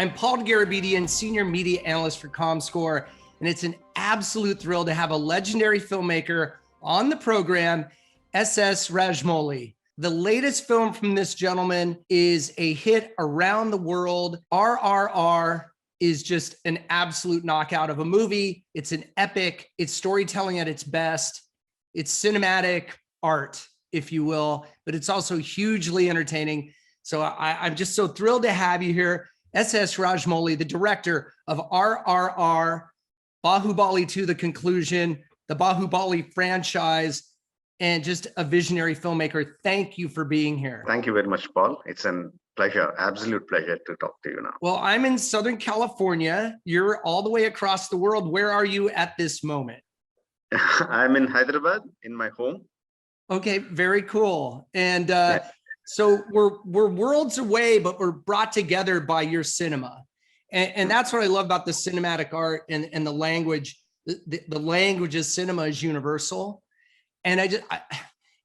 I'm Paul Dergarabedian, Senior Media Analyst for Comscore, and it's an absolute thrill to have a legendary filmmaker on the program, SS Rajamouli. The latest film from this gentleman is a hit around the world. RRR is just an absolute knockout of a movie. It's an epic. It's storytelling at its best. It's cinematic art, if you will, but it's also hugely entertaining. So I'm just so thrilled to have you here. SS Rajamouli, the director of RRR, Bahubali to the Conclusion, the Bahubali franchise, and just a visionary filmmaker. Thank you for being here. Thank you very much, Paul. It's a pleasure, absolute pleasure to talk to you now. Well, I'm in Southern California. You're all the way across the world. Where are you at this moment? I'm in Hyderabad, in my home. Okay, very cool. And so we're worlds away, but we're brought together by your cinema. And that's what I love about the cinematic art and the language. The language of cinema is universal. And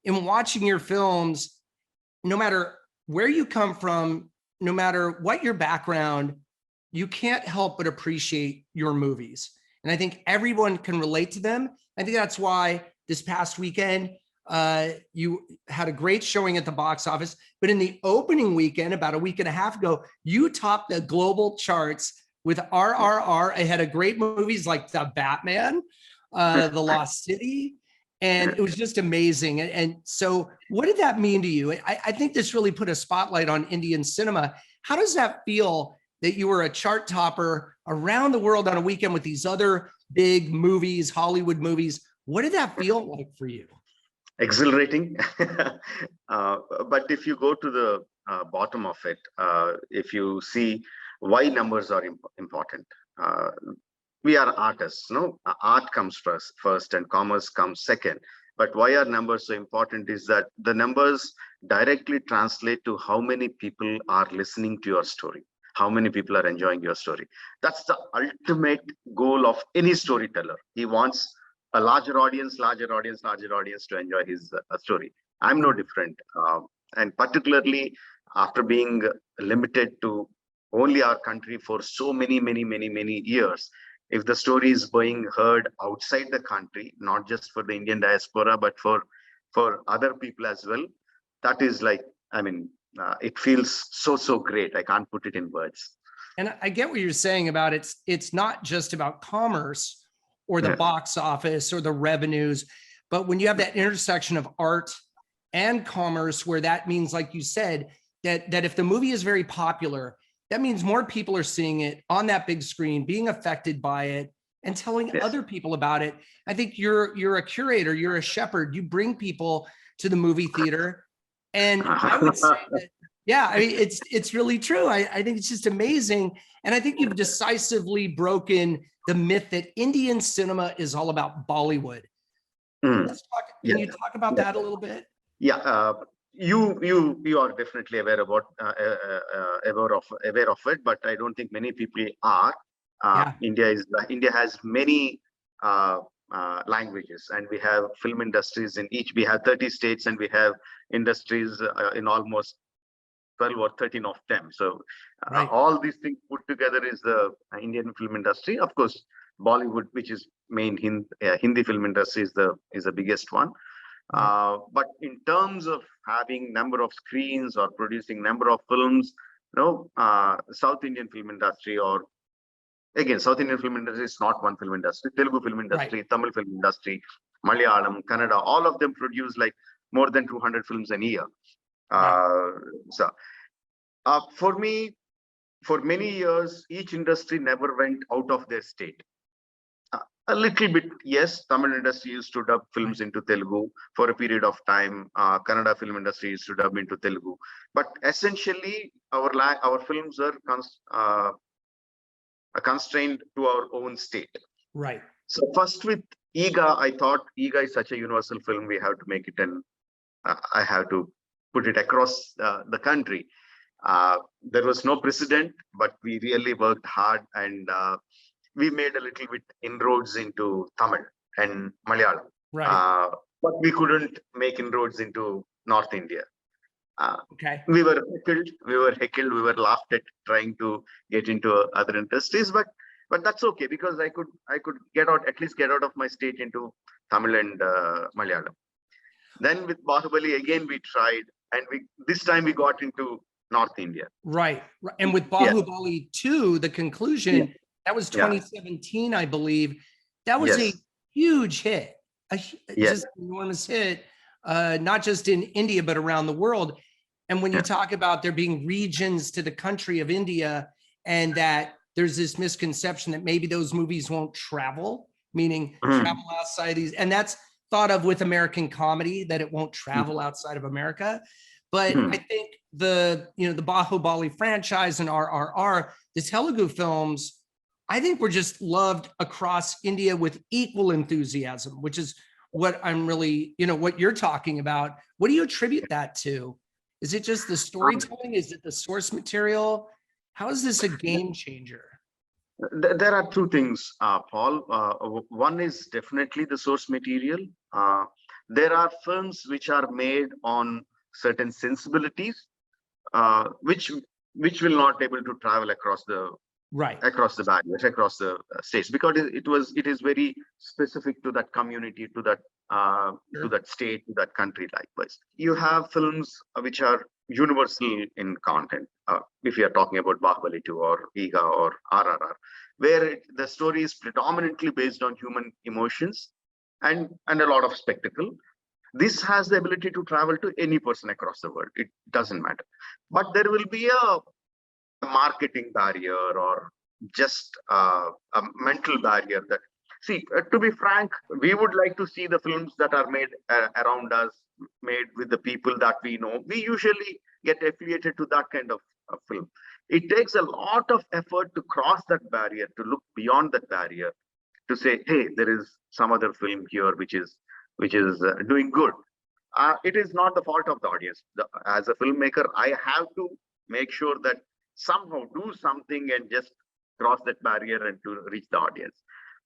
in watching your films, no matter where you come from, no matter what your background, you can't help but appreciate your movies. And I think everyone can relate to them. I think that's why this past weekend, you had a great showing at the box office, but in the opening weekend, about a week and a half ago, you topped the global charts with RRR ahead of great movies like The Batman, The Lost City, and it was just amazing. And so what did that mean to you? I think this really put a spotlight on Indian cinema. How does that feel that you were a chart topper around the world on a weekend with these other big movies, Hollywood movies? What did that feel like for you? Exhilarating. But if you go to the bottom of it, if you see why numbers are important, we are artists, no? Art comes first and commerce comes second. But why are numbers so important is that the numbers directly translate to how many people are listening to your story, how many people are enjoying your story. That's the ultimate goal of any storyteller. He wants a larger audience to enjoy his story. I'm no different. And particularly after being limited to only our country for so many years, if the story is being heard outside the country, not just for the Indian diaspora, but for other people as well, that is like, I mean, it feels so great. I can't put it in words. And I get what you're saying about it's not just about commerce or the box office or the revenues, but when you have that intersection of art and commerce, where that means, like you said, that if the movie is very popular, that means more people are seeing it on that big screen, being affected by it, and telling other people about it. I think you're a curator, you're a shepherd. You bring people to the movie theater, and I would say that, yeah, I mean, it's really true. I think it's just amazing, and I think you've decisively broken the myth that Indian cinema is all about Bollywood. Can you talk about that a little bit? Yeah. You are definitely aware of it, but I don't think many people are. India has many languages, and we have film industries in each. We have 30 states, and we have industries in almost 12 or 13 of them. So all these things put together is the Indian film industry. Of course, Bollywood, which is main Hindi film industry, is the biggest one. But in terms of having number of screens or producing number of films, South Indian film industry, or again, South Indian film industry is not one film industry. Telugu film industry, Tamil film industry, Malayalam, Kannada, all of them produce like more than 200 films a year. For me, for many years, each industry never went out of their state. A little bit, yes. Tamil industry used to dub films into Telugu for a period of time. Kannada film industry used to dub into Telugu. But essentially, our films are constrained to our own state. Right. So first with Eega, I thought Eega is such a universal film. We have to make it, and I have to put it across the country. There was no precedent, but we really worked hard, and we made a little bit inroads into Tamil and Malayalam, but we couldn't make inroads into North India. Okay. We were heckled, we were laughed at trying to get into other industries, but that's okay, because I could at least get out of my state into Tamil and Malayalam. Then with Bahubali again we tried, and this time we got into North India. Right. And with Bahubali 2, the conclusion, that was 2017, I believe. That was a huge hit, just an enormous hit, not just in India, but around the world. And when you talk about there being regions to the country of India, and that there's this misconception that maybe those movies won't travel, meaning travel outside these, and that's thought of with American comedy, that it won't travel outside of America. But I think the Bahubali franchise and RRR, the Telugu films, I think were just loved across India with equal enthusiasm, which is what I'm really, what you're talking about. What do you attribute that to? Is it just the storytelling? Is it the source material? How is this a game changer? There are two things, Paul. One is definitely the source material. There are films which are made on certain sensibilities, which will not able to travel across the across the barriers, across the states, because it is very specific to that community, to that to that state, to that country. Likewise, you have films which are universal in content. If you are talking about Bahubali 2 or Iga or RRR, where the story is predominantly based on human emotions and a lot of spectacle. This has the ability to travel to any person across the world. It doesn't matter. But there will be a marketing barrier, or just a mental barrier that, see, to be frank, we would like to see the films that are made around us, made with the people that we know. We usually get affiliated to that kind of film. It takes a lot of effort to cross that barrier, to look beyond that barrier, to say, hey, there is some other film here which is doing good. It is not the fault of the audience. As a filmmaker, I have to make sure that somehow do something and just cross that barrier and to reach the audience.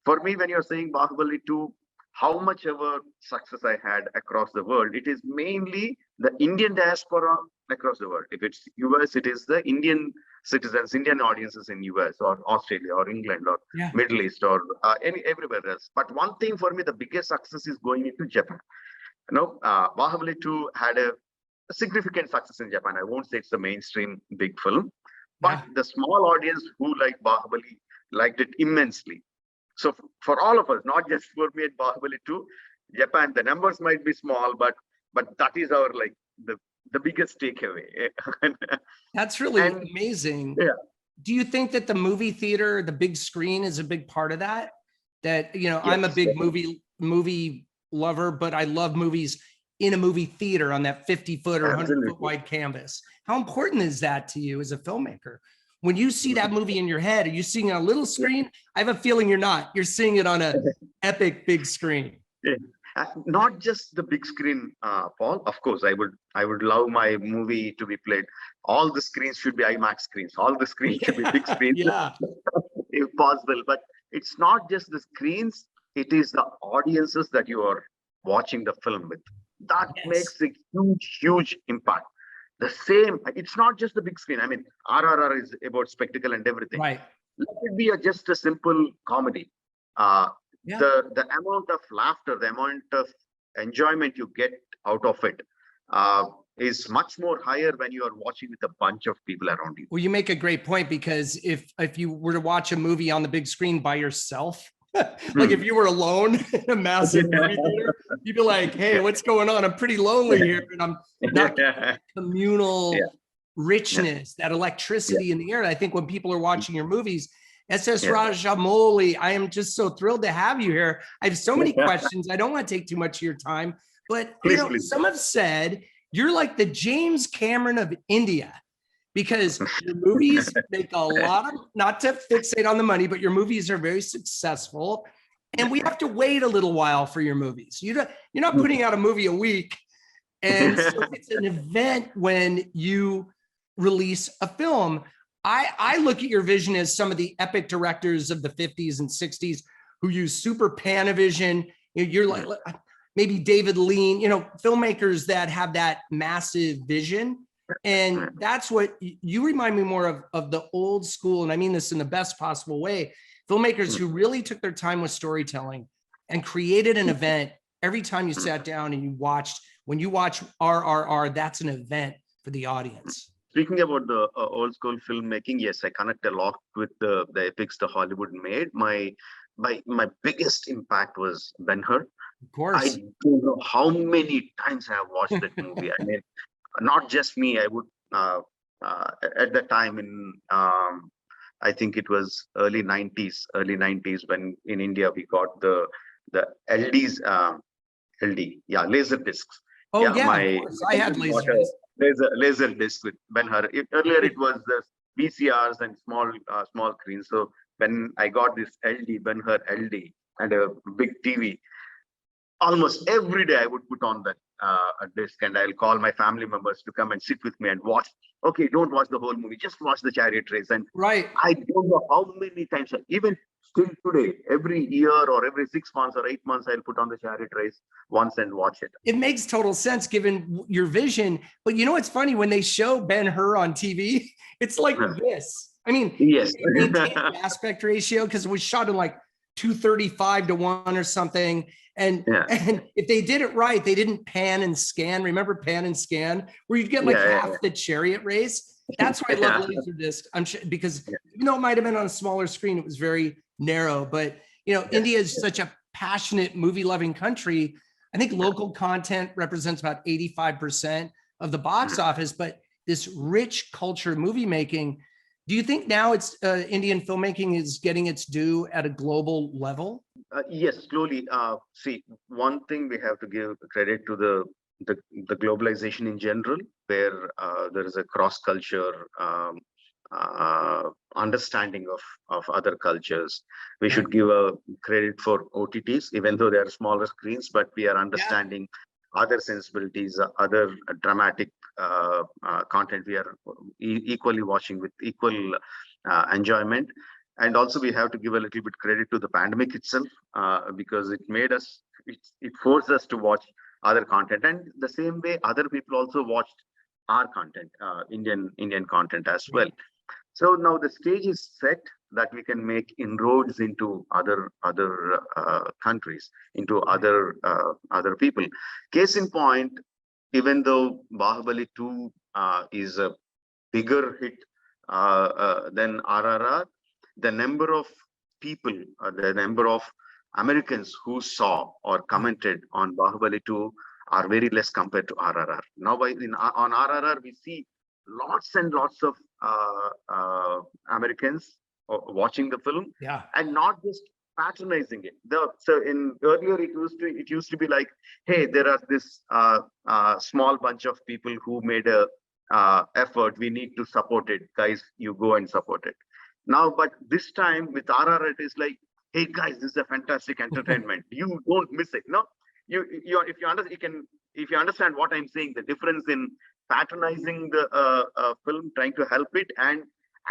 For me, when you're saying Bahubali 2, how much ever success I had across the world, it is mainly the Indian diaspora across the world. If it's US, it is the Indian citizens, Indian audiences in US or Australia or England or Middle East or everywhere else. But one thing for me, the biggest success is going into Japan. Bahubali 2 had a significant success in Japan. I won't say it's the mainstream big film, but the small audience who liked Bahubali liked it immensely. So for all of us, not just for me at Bahubali 2, Japan, the numbers might be small, but that is our the biggest takeaway. That's really amazing. Yeah. Do you think that the movie theater, the big screen, is a big part of that? That, I'm a big movie lover, but I love movies in a movie theater on that 50-foot or 100-foot wide canvas. How important is that to you as a filmmaker? When you see that movie in your head, are you seeing it on a little screen? I have a feeling you're not. You're seeing it on an epic big screen. Yeah. Not just the big screen, Paul. Of course, I would love my movie to be played. All the screens should be IMAX screens. All the screens should be big screens, if possible. But it's not just the screens. It is the audiences that you are watching the film with. That makes a huge impact. The same, it's not just the big screen. I mean, RRR is about spectacle and everything. Right. Let it be just a simple comedy. The amount of laughter, the amount of enjoyment you get out of it is much more higher when you are watching with a bunch of people around you. Well, you make a great point, because if you were to watch a movie on the big screen by yourself, like if you were alone in a massive movie theater, you'd be like, hey, what's going on? I'm pretty lonely here, and I'm not getting communal richness, that electricity in the air. I think when people are watching your movies, SS Rajamouli, I am just so thrilled to have you here. I have so many questions. I don't want to take too much of your time, but please. Some have said you're like the James Cameron of India, because your movies make a lot of, not to fixate on the money, but your movies are very successful, and we have to wait a little while for your movies. You're not putting out a movie a week, and so it's an event when you release a film. I look at your vision as some of the epic directors of the 50s and 60s who use super Panavision. You're like, maybe David Lean, filmmakers that have that massive vision. And that's what you remind me more of the old school. And I mean this in the best possible way. Filmmakers who really took their time with storytelling and created an event every time you sat down and when you watch RRR, that's an event for the audience. Speaking about the old school filmmaking, yes, I connect a lot with the epics the Hollywood made. My biggest impact was Ben-Hur. Of course. I don't know how many times I have watched that movie. I mean, not just me. I would at the time in I think it was early 90s when in India we got the LDs, laser discs. Oh yeah, of course. I had laser discs. Laser disc with Ben-Hur. Earlier it was the VCRs and small screens. So when I got this Ben-Hur LD and a big TV, almost every day I would put on that a disc, and I'll call my family members to come and sit with me and watch. Okay, don't watch the whole movie, just watch the chariot race. And right, I don't know how many times, even still today, every year or every 6 months or 8 months, I'll put on the chariot race once and watch it. It makes total sense given your vision. But it's funny when they show Ben-Hur on TV, it's like this. I mean, yes, the aspect ratio, because it was shot in like 235:1 or something. And if they did it right, they didn't pan and scan. Remember pan and scan, where you'd get like half the chariot race. That's why I love Laserdisc. I'm sure, because even though it might have been on a smaller screen, it was very narrow. But India is such a passionate, movie-loving country. I think local content represents about 85% of the box office. But this rich culture of movie making, do you think now it's Indian filmmaking is getting its due at a global level? Yes, slowly. See, one thing we have to give credit to the globalization in general, where there is a cross-culture understanding of other cultures. We should give a credit for OTTs, even though they are smaller screens, but we are understanding other sensibilities, other dramatic content we are equally watching with equal enjoyment. And also we have to give a little bit credit to the pandemic itself, because it made us, it forced us to watch other content. And the same way other people also watched our content, Indian content as well. So now the stage is set that we can make inroads into other countries, into other people. Case in point, even though Bahubali 2 is a bigger hit than RRR, the number of people, the number of Americans who saw or commented on Bahubali 2 are very less compared to RRR. Now, on RRR, we see lots and lots of Americans watching the film, and not just patronizing it. So in earlier, it used to be like, hey, there are this small bunch of people who made a effort. We need to support it, guys. You go and support it. Now, but this time with RRR, it is like, hey guys, this is a fantastic entertainment. You don't miss it. No, if you understand what I'm saying, the difference in patronizing the film, trying to help it, and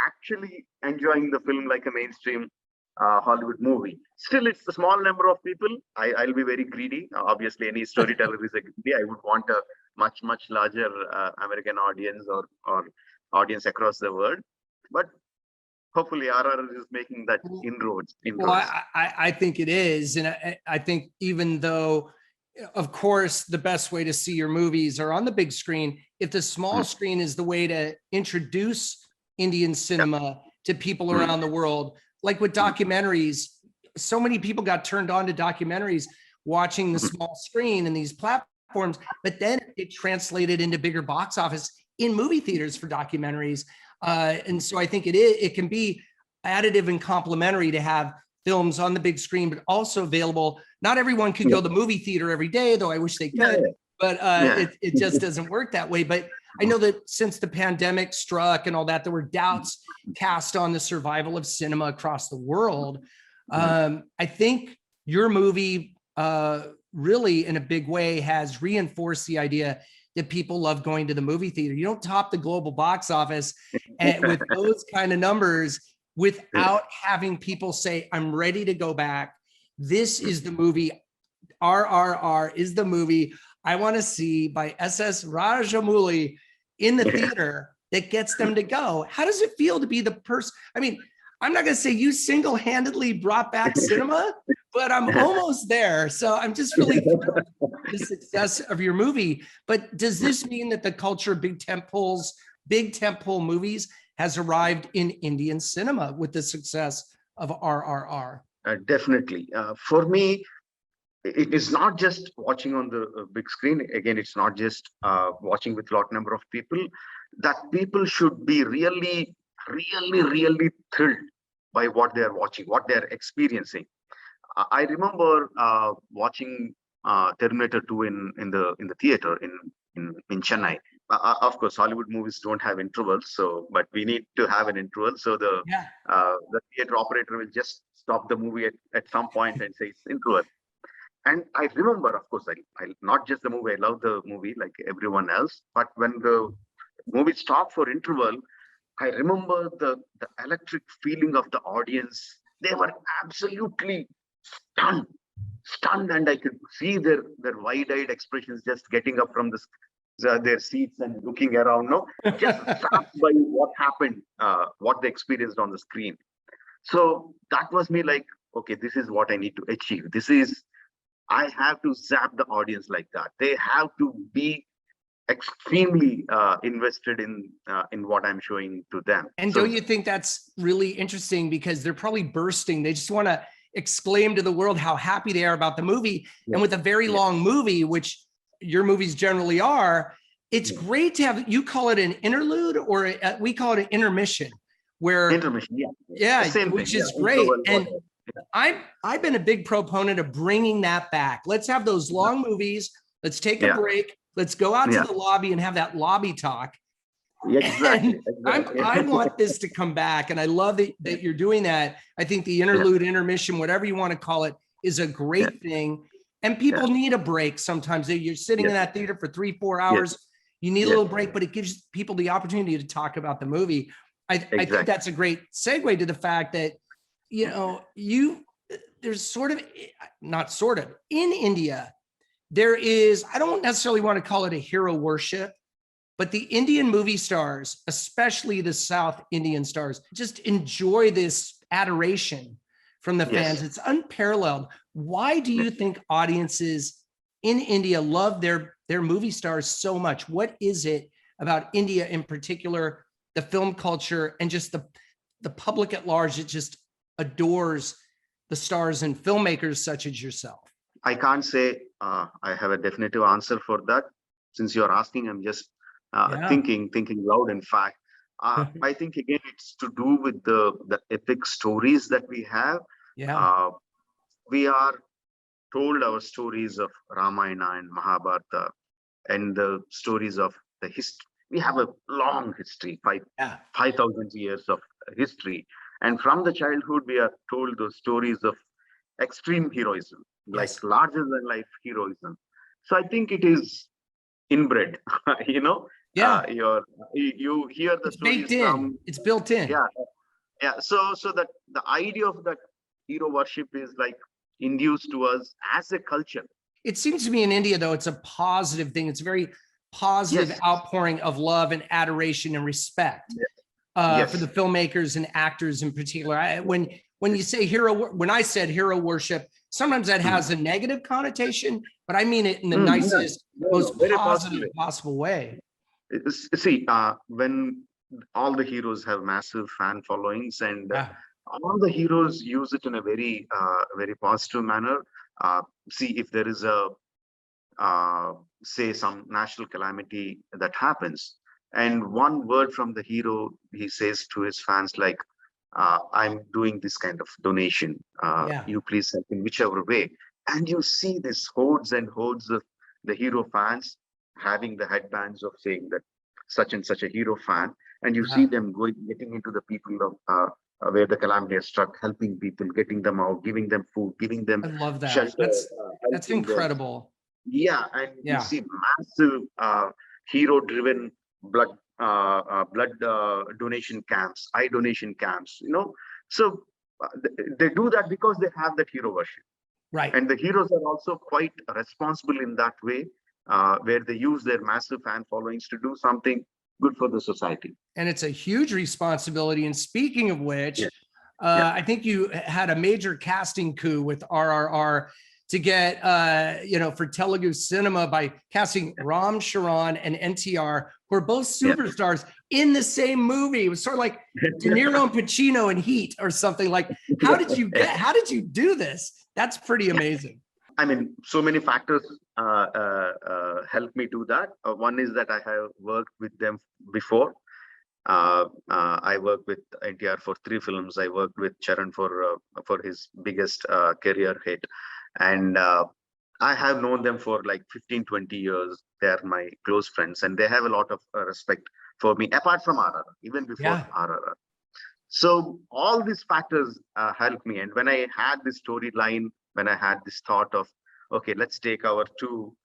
actually enjoying the film like a mainstream Hollywood movie. Still, it's a small number of people. I'll be very greedy. Obviously, any storyteller is a greedy. I would want a much larger American audience or audience across the world. But hopefully RRR is making that inroads. Well, I think it is. And I think even though, of course, the best way to see your movies are on the big screen, if the small screen is the way to introduce Indian cinema to people around the world, like with documentaries, so many people got turned on to documentaries watching the small screen and these platforms, but then it translated into bigger box office in movie theaters for documentaries. And so I think it can be additive and complementary to have films on the big screen, but also available. Not everyone could go to the movie theater every day, though I wish they could, but it just doesn't work that way. But I know that since the pandemic struck and all that, there were doubts cast on the survival of cinema across the world. I think your movie really in a big way has reinforced the idea that people love going to the movie theater. You don't top the global box office and with those kind of numbers without having people say, I'm ready to go back. This is the movie RRR is the movie I want to see by SS Rajamouli in the theater that gets them to go. How does it feel to be the person? I mean, I'm not going to say you single-handedly brought back cinema, but I'm almost there. So I'm just really thrilled with the success of your movie. But does this mean that the culture of big tentpole movies has arrived in Indian cinema with the success of RRR? Definitely. For me, it is not just watching on the big screen. Again, it's not just watching with a lot number of people. That people should be really, really thrilled by what they are watching, what they are experiencing. I remember watching Terminator 2 in the theater in Chennai. Of course, Hollywood movies don't have intervals, but we need to have an interval. So the theater operator will just stop the movie at some point and say it's interval. And I remember, of course, I not just the movie, I love the movie like everyone else. But when the movie stopped for interval, I remember the electric feeling of the audience. They were absolutely stunned, and I could see their wide-eyed expressions just getting up from their seats and looking around, just shocked by what happened, what they experienced on the screen. So that was me like, okay, this is what I need to achieve. I have to zap the audience like that. They have to be extremely invested in what I'm showing to them. And don't you think that's really interesting, because they're probably bursting. They just want to exclaim to the world how happy they are about the movie. And with a very long movie, which your movies generally are, it's great to have, you call it an interlude, or we call it an intermission, where which is great. And I've been a big proponent of bringing that back. Let's have those long movies. Let's take a break. Let's go out to the lobby and have that lobby talk. Exactly. I want this to come back, and I love that you're doing that. I think the interlude, intermission, whatever you want to call it, is a great thing. And people need a break sometimes. You're sitting in that theater for 3-4 hours. You need a little break, but it gives people the opportunity to talk about the movie. I think that's a great segue to the fact that, there's in India, there is, I don't necessarily want to call it a hero worship, but the Indian movie stars, especially the South Indian stars, just enjoy this adoration from the fans. It's unparalleled. Why do you think audiences in India love their movie stars so much? What is it about India in particular, the film culture, and just the public at large that just adores the stars and filmmakers such as yourself? I can't say I have a definitive answer for that. Since you're asking, I'm just thinking loud. In fact, I think again it's to do with the epic stories that we have. We are told our stories of Ramayana and Mahabharata and the stories of the history. We have a long history, 5,000 years of history. And from the childhood, we are told those stories of extreme heroism, like larger than life heroism. So I think it is inbred, you hear the it's stories baked in. It's built in. So that the idea of that hero worship is like induced to us as a culture. It seems to me in India, though, it's a positive thing. It's a very positive outpouring of love and adoration and respect for the filmmakers and actors in particular. When you say when I said hero worship, sometimes that has a negative connotation, but I mean it in the nicest, most positive possible way. See, when all the heroes have massive fan followings, and all the heroes use it in a very, very positive manner. See, if there is say some national calamity that happens, and one word from the hero, he says to his fans like, I'm doing this kind of donation. You please help in whichever way. And you see this hordes and hordes of the hero fans having the headbands of saying that such and such a hero fan. And you see them getting into the people of where the calamity has struck, helping people, getting them out, giving them food, giving them shelter. That's incredible. And you see massive hero-driven blood donation camps, eye donation camps. So they do that because they have that hero worship. Right. And the heroes are also quite responsible in that way, where they use their massive fan followings to do something good for the society. And it's a huge responsibility. And speaking of which, Yeah. I think you had a major casting coup with RRR to get, for Telugu cinema by casting Ram Charan and NTR, who are both superstars in the same movie. It was sort of like De Niro and Pacino in Heat or something. Like, how did you do this? That's pretty amazing. I mean, so many factors helped me do that. One is that I have worked with them before. I worked with NTR for 3 films. I worked with Charan for his biggest career hit. And I have known them for like 15, 20 years. They're my close friends, and they have a lot of respect for me, apart from RRR, even before RRR. So all these factors helped me. And when I had this storyline, when I had this thought of, okay, let's take our 2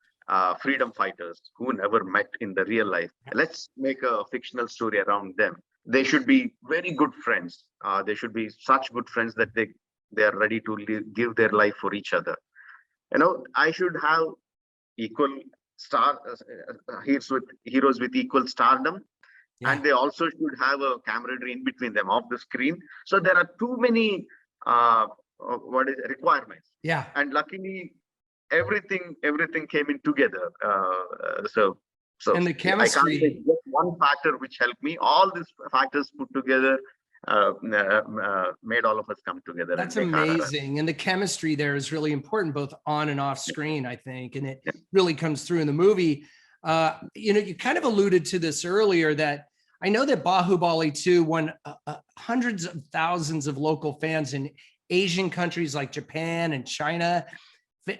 freedom fighters who never met in the real life. Let's make a fictional story around them. They should be very good friends. They should be such good friends that they are ready to give their life for each other. I should have equal heroes with equal stardom. And they also should have a camaraderie in between them off the screen. So there are too many requirements. Yeah. And luckily, everything came in together. So and the chemistry. I can't say just one factor which helped me. All these factors put together made all of us come together. That's amazing. And the chemistry there is really important, both on and off screen, I think. And it really comes through in the movie. You kind of alluded to this earlier, that I know that Bahubali 2 won hundreds of thousands of local fans in Asian countries like Japan and China.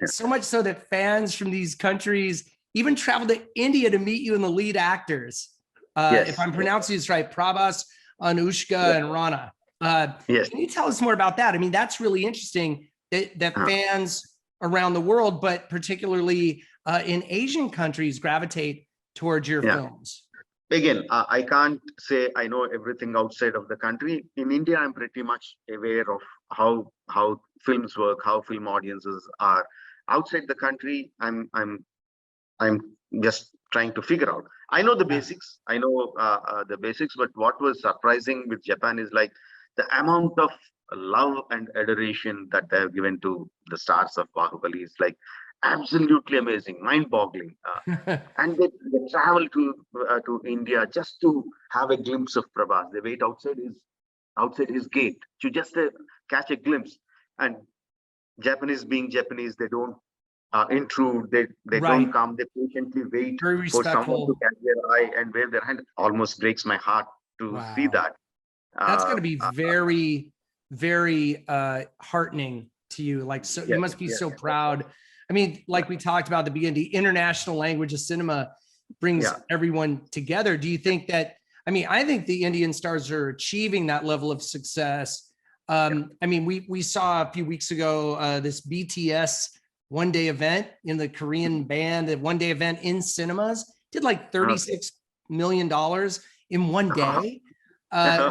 So much so that fans from these countries even traveled to India to meet you and the lead actors. If I'm pronouncing this right, Prabhas, Anushka, and Rana. Can you tell us more about that? I mean, that's really interesting that fans around the world, but particularly in Asian countries, gravitate towards your films. Again, I can't say I know everything outside of the country. In India, I'm pretty much aware of how films work, how film audiences are. Outside the country, I'm just trying to figure out. I know the basics. I know the basics, but what was surprising with Japan is like the amount of love and adoration that they have given to the stars of Bahubali is like absolutely amazing, mind-boggling. And they travel to India just to have a glimpse of Prabhas. They wait outside his gate to just catch a glimpse. And Japanese being Japanese, they don't intrude. They don't come. They patiently wait for someone to catch their eye and wave their hand. Almost breaks my heart to see that. That's going to be very, very heartening to you. Like, so you must be so proud. I mean, like we talked about at the beginning, the international language of cinema brings everyone together. Do you think that, I mean, I think the Indian stars are achieving that level of success. I mean, we saw a few weeks ago, this BTS one-day event in the Korean band, a one-day event in cinemas, did like $36 million in one day.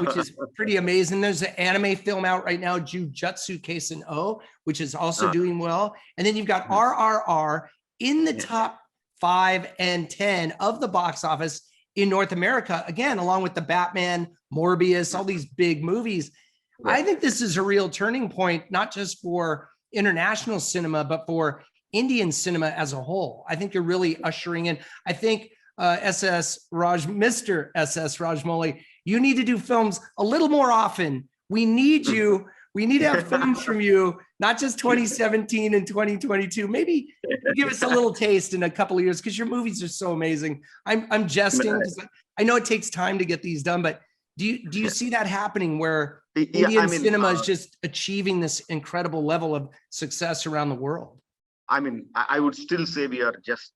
Which is pretty amazing. There's an anime film out right now, Jujutsu Kaisen O, which is also doing well. And then you've got RRR in the top 5 and 10 of the box office in North America, again, along with the Batman, Morbius, all these big movies. I think this is a real turning point, not just for international cinema, but for Indian cinema as a whole. I think you're really ushering in. I think Mr. SS Rajamouli, you need to do films a little more often. We need you. We need to have films from you, not just 2017 and 2022. Maybe give us a little taste in a couple of years, because your movies are so amazing. I'm jesting, because I know it takes time to get these done, but do you see that happening where Indian cinema is just achieving this incredible level of success around the world? I mean, I would still say we are just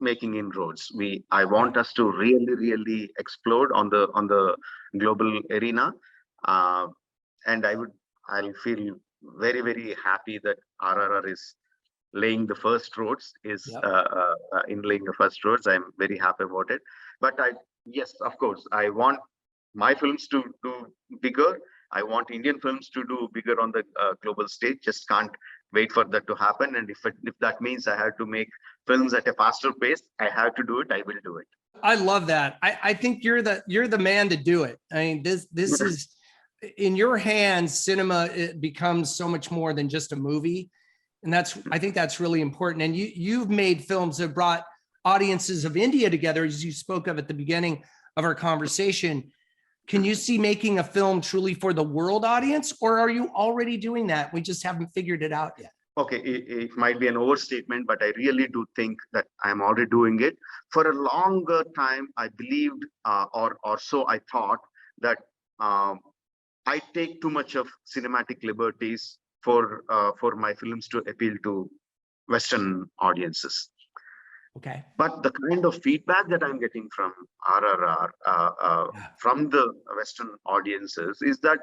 making inroads. I want us to really explode on the global arena, and I'll feel very happy that RRR is laying the first roads. In laying the first roads. I'm very happy about it. But yes, of course, I want my films to do bigger. I want Indian films to do bigger on the global stage. Just can't wait for that to happen. And if that means I have to make films at a faster pace, I have to do it. I will do it. I love that. I think you're the man to do it. I mean, this is in your hands. Cinema, it becomes so much more than just a movie. And I think that's really important. And you've made films that brought audiences of India together, as you spoke of at the beginning of our conversation. Can you see making a film truly for the world audience, or are you already doing that? We just haven't figured it out yet. Okay, it might be an overstatement, but I really do think that I'm already doing it. For a longer time, I believed, or so I thought, that I take too much of cinematic liberties for my films to appeal to Western audiences. Okay. But the kind of feedback that I'm getting from RRR, from the Western audiences, is that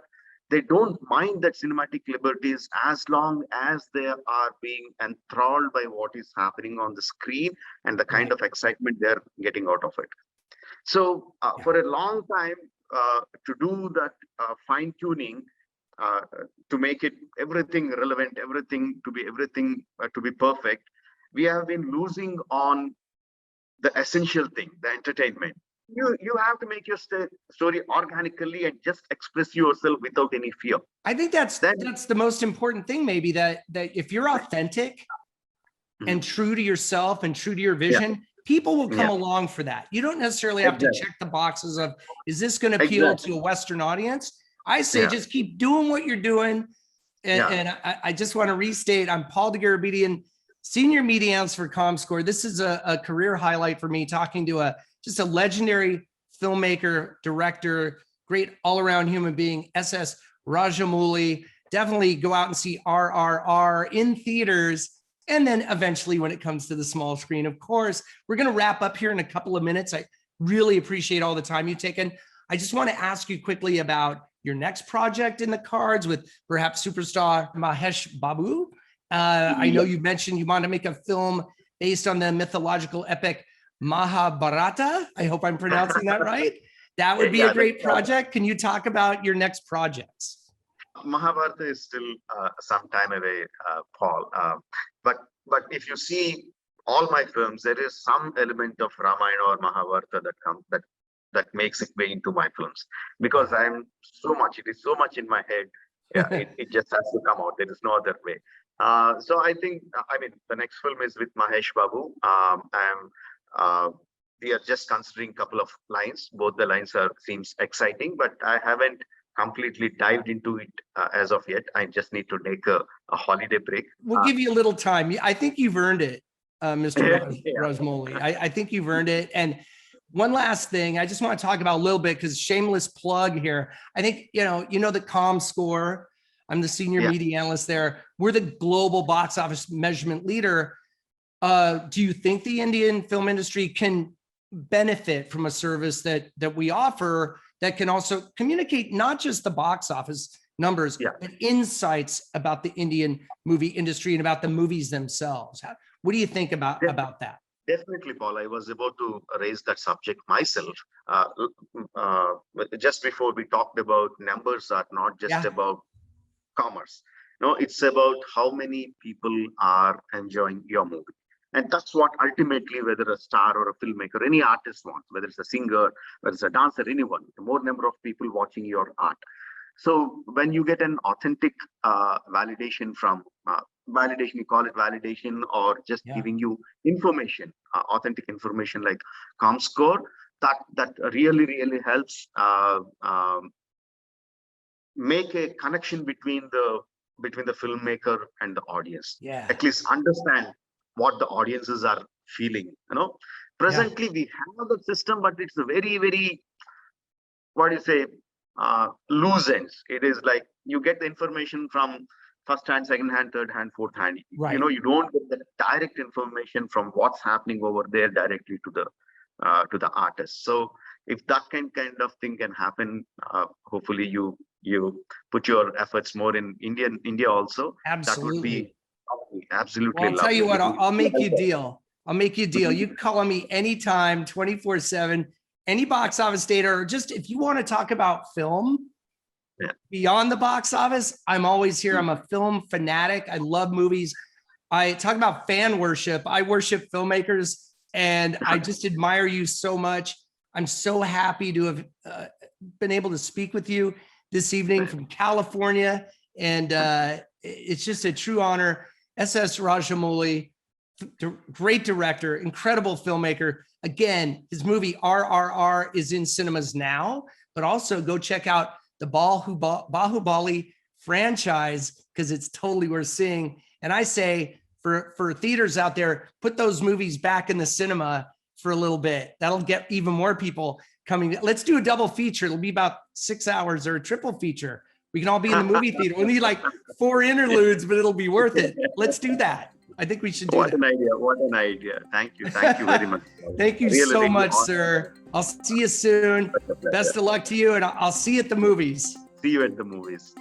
they don't mind that cinematic liberties as long as they are being enthralled by what is happening on the screen and the kind of excitement they're getting out of it. So for a long time, to do that fine tuning, to make it everything relevant, everything to be perfect, we have been losing on the essential thing, the entertainment. You have to make your story organically and just express yourself without any fear. I think that's the most important thing, maybe, that if you're authentic and true to yourself and true to your vision, people will come along for that. You don't necessarily have to check the boxes of, is this going to appeal to a Western audience? I say just keep doing what you're doing. And I just want to restate, I'm Paul Dergarabedian, Senior Media Analyst for Comscore. This is a career highlight for me, talking to just a legendary filmmaker, director, great all-around human being, SS Rajamouli. Definitely go out and see RRR in theaters. And then eventually, when it comes to the small screen, of course. We're going to wrap up here in a couple of minutes. I really appreciate all the time you've taken. I just want to ask you quickly about your next project in the cards with perhaps superstar Mahesh Babu. I know you mentioned you want to make a film based on the mythological epic Mahabharata. I hope I'm pronouncing that right. That would be a great project. Can you talk about your next projects? Mahabharata is still some time away, Paul. But if you see all my films, there is some element of Ramayana or Mahabharata that makes its way into my films, because it is so much in my head. It just has to come out. There is no other way. So I think, the next film is with Mahesh Babu. We are just considering a couple of lines. Both the lines seems exciting, but I haven't completely dived into it as of yet. I just need to take a holiday break. We'll give you a little time. I think you've earned it, Mr. Rajamouli. I think you've earned it. And one last thing, I just want to talk about a little bit, because shameless plug here. I think, you know the Comscore. I'm the senior media analyst there. We're the global box office measurement leader. Do you think the Indian film industry can benefit from a service that we offer that can also communicate not just the box office numbers, but insights about the Indian movie industry and about the movies themselves? What do you think about that? Definitely, Paul. I was about to raise that subject myself. Just before we talked about numbers are not just about commerce. No, it's about how many people are enjoying your movie. And that's what ultimately, whether a star or a filmmaker, any artist wants, whether it's a singer, whether it's a dancer, anyone, the more number of people watching your art. So when you get an authentic validation from validation, you call it validation, or just giving you information, authentic information like Comscore, that really helps make a connection between the filmmaker and the audience. At least understand what the audiences are feeling. Presently we have the system, but it's a very loose ends. It is like you get the information from first hand, second hand, third hand, fourth hand. You don't get the direct information from what's happening over there directly to the artist. So if that kind of thing can happen, hopefully you put your efforts more in India also. Absolutely. That would be absolutely. Well, I'll tell you what, I'll make you a deal. You can call on me anytime, 24/7, any box office data, or just if you want to talk about film, beyond the box office, I'm always here. I'm a film fanatic. I love movies. I talk about fan worship. I worship filmmakers, and I just admire you so much. I'm so happy to have been able to speak with you this evening from California. And it's just a true honor. SS Rajamouli, great director, incredible filmmaker. Again, his movie RRR is in cinemas now, but also go check out the Bahubali franchise, because it's totally worth seeing. And I say for theaters out there, put those movies back in the cinema for a little bit. That'll get even more people coming. Let's do a double feature. It'll be about 6 hours, or a triple feature. We can all be in the movie theater. We'll need like 4 interludes, but it'll be worth it. Let's do that. I think we should do that. What an idea. What an idea. Thank you. Thank you very much. Thank you so much, sir. I'll see you soon. Best of luck to you, and I'll see you at the movies. See you at the movies.